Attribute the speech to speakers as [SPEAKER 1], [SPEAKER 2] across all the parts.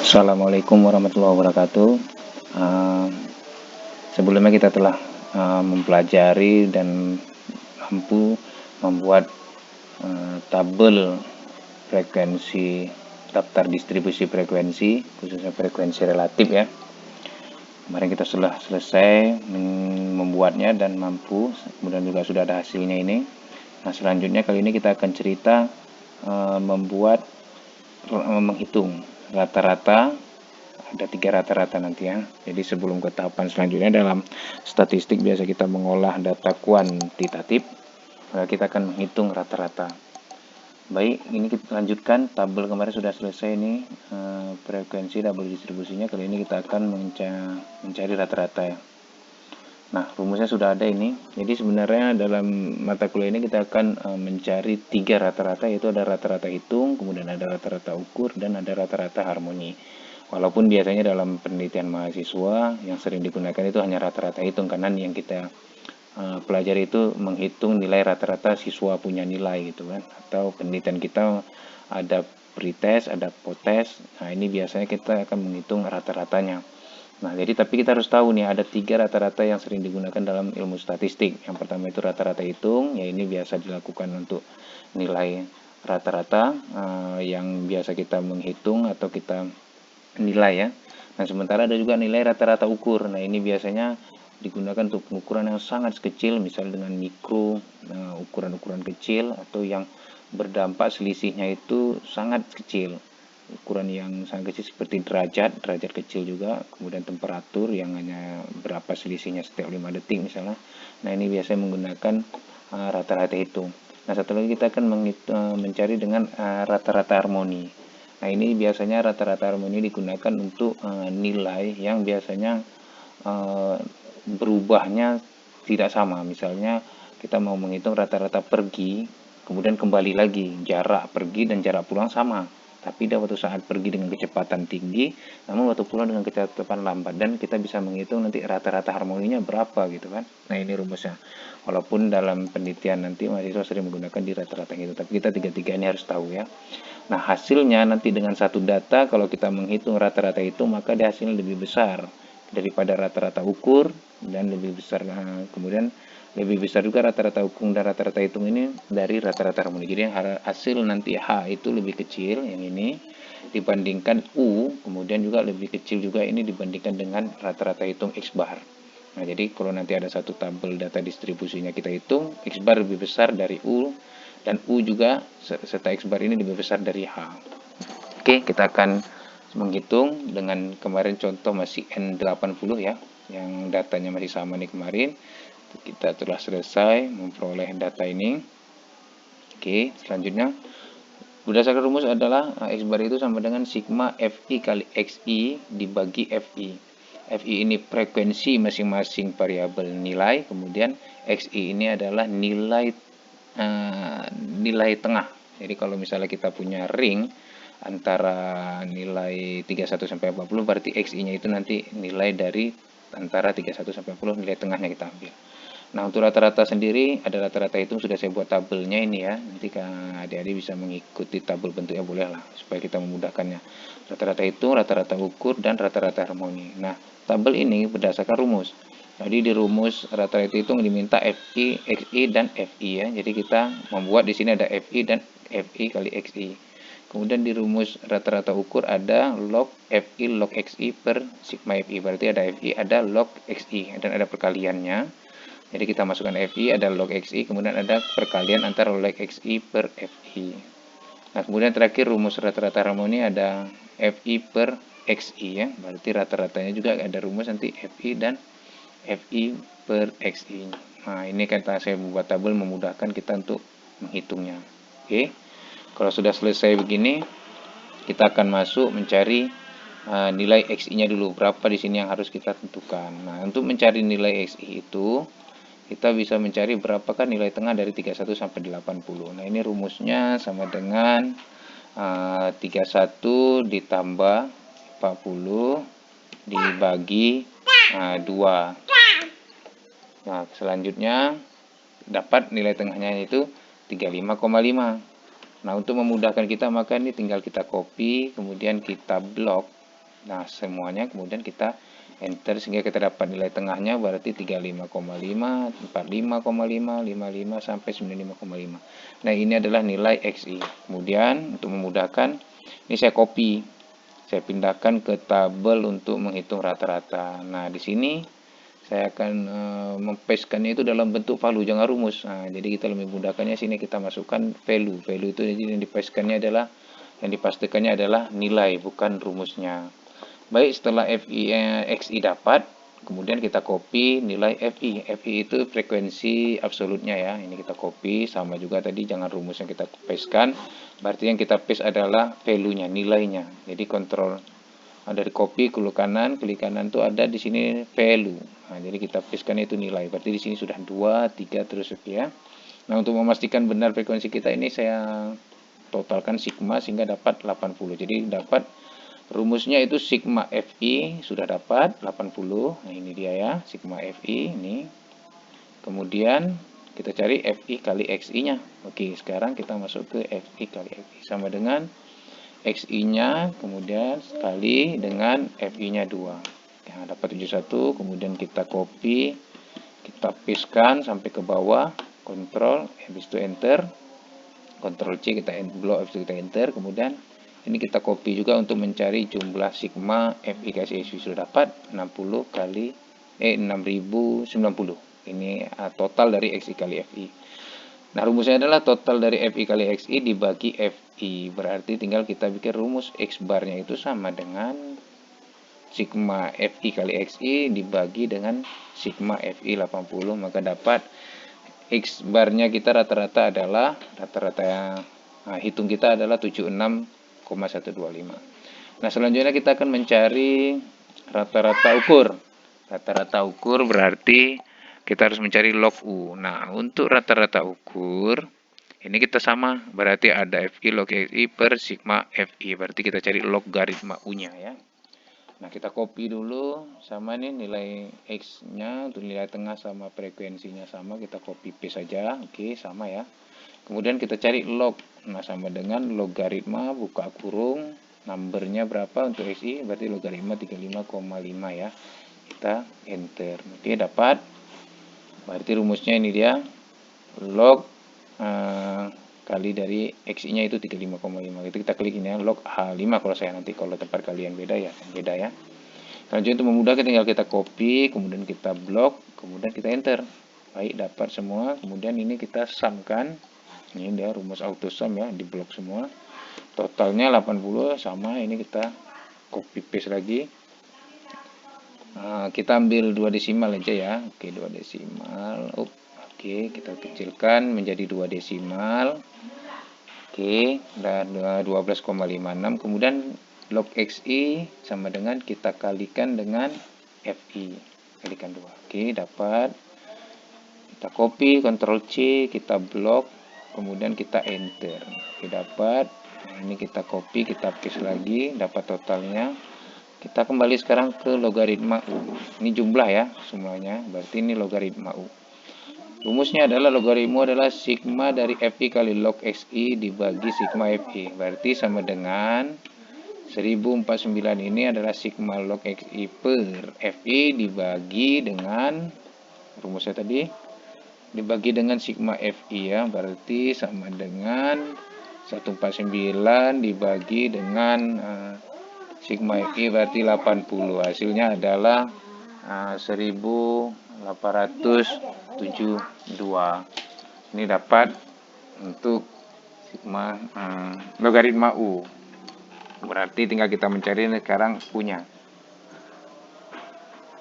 [SPEAKER 1] Assalamualaikum warahmatullahi wabarakatuh. Uh, Sebelumnya kita telah mempelajari dan mampu membuat tabel frekuensi daftar distribusi frekuensi, khususnya frekuensi relatif ya. Kemarin kita sudah selesai membuatnya dan mampu, kemudian juga sudah ada hasilnya ini. Nah, selanjutnya kali ini kita akan cerita menghitung rata-rata. Ada 3 rata-rata nanti ya. Jadi sebelum ke tahapan selanjutnya dalam statistik biasa kita mengolah data kuantitatif, kita akan menghitung rata-rata. Baik, ini kita lanjutkan. Tabel kemarin sudah selesai ini, frekuensi double distribusinya. Kali ini kita akan mencari rata-rata ya. Nah, rumusnya sudah ada ini. Jadi sebenarnya dalam mata kuliah ini kita akan mencari 3 rata-rata, yaitu ada rata-rata hitung, kemudian ada rata-rata ukur, dan ada rata-rata harmoni. Walaupun biasanya dalam penelitian mahasiswa yang sering digunakan itu hanya rata-rata hitung, karena yang kita pelajari itu menghitung nilai rata-rata siswa punya nilai gitu kan. Atau penelitian kita ada pretest, ada post-test. Nah, ini biasanya kita akan menghitung rata-ratanya. Nah, jadi tapi kita harus tahu nih ada 3 rata-rata yang sering digunakan dalam ilmu statistik. Yang pertama itu rata-rata hitung, ya ini biasa dilakukan untuk nilai rata-rata yang biasa kita menghitung atau kita nilai ya. Nah, sementara ada juga nilai rata-rata ukur. Nah, ini biasanya digunakan untuk pengukuran yang sangat kecil, misalnya dengan mikro, ukuran-ukuran kecil, atau yang berdampak selisihnya itu sangat kecil. Ukuran yang sangat kecil seperti derajat kecil juga, kemudian temperatur yang hanya berapa selisihnya setiap 5 detik misalnya. Nah, ini biasanya menggunakan rata-rata hitung. Nah, satu lagi kita akan mencari dengan rata-rata harmoni. Nah, ini biasanya rata-rata harmoni digunakan untuk nilai yang biasanya berubahnya tidak sama. Misalnya kita mau menghitung rata-rata pergi, kemudian kembali lagi, jarak pergi dan jarak pulang sama. Tapi dia waktu saat pergi dengan kecepatan tinggi, namun waktu pulang dengan kecepatan lambat, dan kita bisa menghitung nanti rata-rata harmoninya berapa gitu kan. Nah, ini rumusnya. Walaupun dalam penelitian nanti mahasiswa sering menggunakan di rata-rata itu, tapi kita tiga-tiga ini harus tahu ya. Nah, hasilnya nanti dengan satu data, kalau kita menghitung rata-rata itu, maka dia hasilnya lebih besar daripada rata-rata ukur, dan lebih besar kemudian lebih besar juga rata-rata ukur dan rata-rata hitung ini dari rata-rata harmoni. Jadi hasil nanti H itu lebih kecil yang ini dibandingkan U, kemudian juga lebih kecil juga ini dibandingkan dengan rata-rata hitung X bar. Nah, jadi kalau nanti ada satu tabel data distribusinya kita hitung, X bar lebih besar dari U, dan U juga serta X bar ini lebih besar dari H. Oke, kita akan menghitung dengan kemarin contoh masih N80 ya, yang datanya masih sama nih kemarin. Kita telah selesai memperoleh data ini. Oke, selanjutnya berdasarkan rumus adalah X bar itu sama dengan sigma Fi kali Xi dibagi Fi. Fi ini frekuensi masing-masing variabel nilai, kemudian Xi ini adalah nilai tengah. Jadi kalau misalnya kita punya ring antara nilai 31 sampai 40, berarti Xi-nya itu nanti nilai dari antara 31 sampai 40, nilai tengahnya kita ambil. Nah, untuk rata-rata sendiri ada rata-rata hitung, sudah saya buat tabelnya ini ya. Nanti adik-adik bisa mengikuti tabel bentuknya, boleh lah supaya kita memudahkannya. Rata-rata hitung, rata-rata ukur, dan rata-rata harmoni. Nah, tabel ini berdasarkan rumus. Jadi di rumus rata-rata hitung diminta Fi, Xi, dan Fi ya. Jadi kita membuat di sini ada Fi dan Fi kali Xi. Kemudian di rumus rata-rata ukur ada log Fi log Xi per sigma Fi. Berarti ada Fi, ada log Xi, dan ada perkaliannya. Jadi kita masukkan Fi, ada log Xi, kemudian ada perkalian antara log Xi per Fi. Nah, kemudian terakhir rumus rata-rata harmoni ada Fi per Xi ya. Berarti rata-ratanya juga ada rumus nanti Fi dan Fi per Xi. Nah, ini kata saya membuat tabel memudahkan kita untuk menghitungnya. Oke. Kalau sudah selesai begini, kita akan masuk mencari nilai Xi-nya dulu. Berapa di sini yang harus kita tentukan. Nah, untuk mencari nilai Xi itu kita bisa mencari berapakah nilai tengah dari 31 sampai 80. Nah, ini rumusnya sama dengan 31 ditambah 40 dibagi 2. Nah, selanjutnya dapat nilai tengahnya itu 35,5. Nah, untuk memudahkan kita, maka ini tinggal kita copy, kemudian kita blok Nah, semuanya kemudian kita enter sehingga kita dapat nilai tengahnya berarti 35,5, 45,5, 55 sampai 95,5. Nah, ini adalah nilai XI. Kemudian untuk memudahkan, ini saya copy. Saya pindahkan ke tabel untuk menghitung rata-rata. Nah, di sini saya akan mempastekannya itu dalam bentuk value, jangan rumus. Nah, jadi kita lebih mudahkannya sini kita masukkan value. Value itu yang dipastekannya adalah dipastikannya adalah nilai, bukan rumusnya. Baik, setelah XI dapat, kemudian kita copy nilai FI. FI itu frekuensi absolutnya ya. Ini kita copy, sama juga tadi jangan rumusnya kita pastekan. Berarti yang kita paste adalah value-nya, nilainya. Jadi kontrol dari copy, klik kanan tuh ada di sini value. Nah, jadi kita pastekan itu nilai. Berarti di sini sudah 2, 3 terus ya. Nah, untuk memastikan benar frekuensi kita ini saya totalkan sigma sehingga dapat 80. Jadi dapat rumusnya itu sigma FI sudah dapat 80. Nah, ini dia ya, sigma FI ini. Kemudian kita cari FI kali XI-nya. Oke, sekarang kita masuk ke FI kali XI sama dengan XI-nya kemudian sekali dengan FI-nya 2. Nah, dapat 71, kemudian kita copy, kita pastekan sampai ke bawah, kontrol, habis itu enter, kontrol C kita blok, habis itu kita enter, kemudian ini kita copy juga untuk mencari jumlah sigma FI kali XI sudah dapat 60 kali 6090. Ini total dari XI kali FI. Nah, rumusnya adalah total dari FI kali XI dibagi FI. Berarti tinggal kita bikin rumus X barnya itu sama dengan sigma FI kali XI dibagi dengan sigma FI 80. Maka dapat X barnya kita rata-rata adalah, hitung kita adalah 76,125. Nah, selanjutnya kita akan mencari rata-rata ukur. Rata-rata ukur berarti kita harus mencari log U. Nah, untuk rata-rata ukur, ini kita sama. Berarti ada FI log XI per sigma FI. Berarti kita cari logaritma U-nya ya. Nah, kita copy dulu. Sama nih nilai X-nya untuk nilai tengah sama frekuensinya sama. Kita copy paste saja. Oke, sama ya. Kemudian kita cari log. Nah, sama dengan logaritma, buka kurung. Numbernya berapa untuk XI? Berarti logaritma 35,5 ya. Kita enter. Oke, dapat. Berarti rumusnya ini dia, log kali dari XI-nya itu 35,5. Itu kita klik ini ya, log H5 kalau saya, nanti kalau tempat kalian beda ya. Selanjutnya untuk memudahkan tinggal kita copy, kemudian kita blok, kemudian kita enter. Baik, dapat semua. Kemudian ini kita sumkan. Ini dia rumus auto sum ya, di blok semua. Totalnya 80 sama, ini kita copy paste lagi. Kita ambil 2 desimal aja ya. Oke, 2 desimal. Oke, kita kecilkan menjadi 2 desimal. Oke, dan 12,56. Kemudian log XI sama dengan kita kalikan dengan FI. Kalikan 2. Oke, dapat. Kita copy, Ctrl C, kita blok, kemudian kita enter. Oke, dapat. Nah, ini kita copy, kita paste lagi, dapat totalnya. Kita kembali sekarang ke logaritma U. Ini jumlah ya semuanya, berarti ini logaritma U. Rumusnya adalah logaritma adalah sigma dari FI kali log XI dibagi sigma FI. Berarti sama dengan 1049 ini adalah sigma log XI per FI dibagi dengan, rumusnya tadi, dibagi dengan sigma FI ya. Berarti sama dengan 149 dibagi dengan sigma FI berarti 80. Hasilnya adalah 1872. Ini dapat untuk sigma logaritma U. Berarti tinggal kita mencari sekarang U-nya.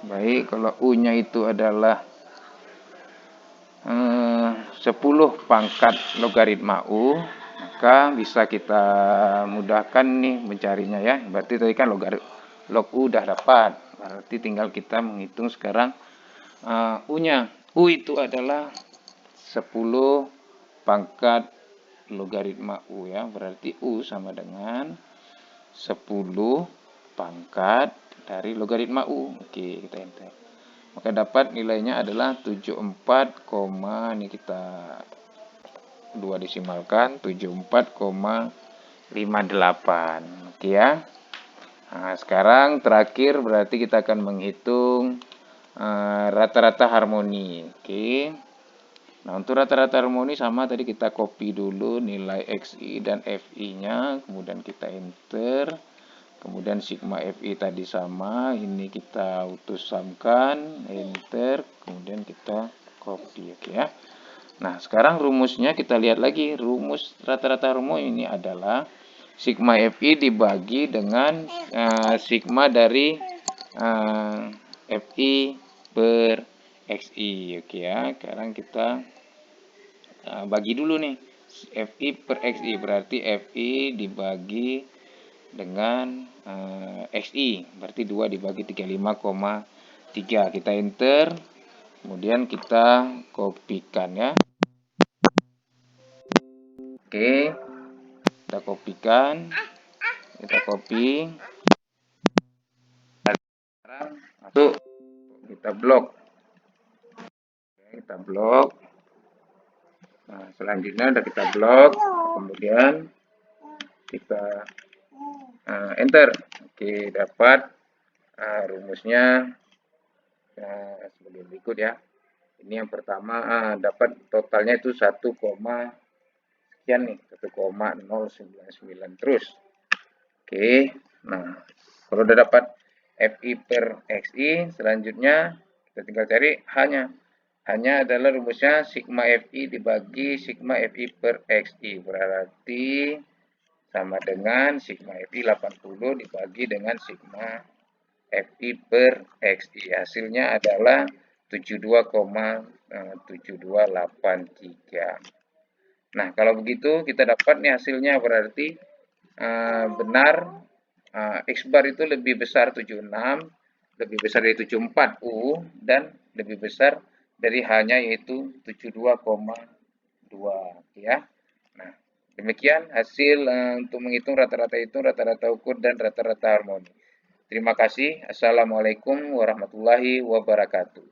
[SPEAKER 1] Baik, kalau U-nya itu adalah 10 pangkat logaritma U, maka bisa kita mudahkan nih mencarinya ya. Berarti tadi kan log U udah dapat. Berarti tinggal kita menghitung sekarang U-nya. U itu adalah 10 pangkat logaritma U ya. Berarti U sama dengan 10 pangkat dari logaritma U. Oke, kita enter. Maka dapat nilainya adalah 74, ini kita 2 desimalkan, 74,58. Oke ya. Nah, sekarang terakhir berarti kita akan menghitung rata-rata harmoni. Oke. Nah, untuk rata-rata harmoni sama tadi kita copy dulu nilai XI dan FI-nya, kemudian kita enter. Kemudian sigma FI tadi sama, ini kita utus samkan, enter, kemudian kita copy, oke ya. Nah, sekarang rumusnya kita lihat lagi. Rumus rata-rata harmoni ini adalah sigma FI dibagi dengan sigma dari FI per XI. Oke ya, sekarang kita bagi dulu nih. FI per XI berarti FI dibagi dengan XI. Berarti 2 dibagi 35,3. Kita enter. Kemudian kita kopikan ya. Oke, kita kopikan. Kita copy. Sekarang masuk. Kita blok. Kita blok. Nah, selanjutnya udah kita blok. Kemudian kita enter. Oke, dapat rumusnya sebagai berikut ya. Ini yang pertama dapat totalnya itu 1, sekian nih, 1,099 terus. Oke, nah kalau udah dapat FI per XI, selanjutnya kita tinggal cari hanya adalah rumusnya sigma FI dibagi sigma FI per XI, berarti sama dengan sigma FI 80 dibagi dengan sigma FI per XI. Hasilnya adalah 72,7283. Nah, kalau begitu kita dapat nih hasilnya berarti benar X bar itu lebih besar 76, lebih besar dari 74 U, dan lebih besar dari H-nya yaitu 72,2 ya. Nah, demikian hasil untuk menghitung rata-rata ukur dan rata-rata harmoni. Terima kasih. Assalamualaikum warahmatullahi wabarakatuh.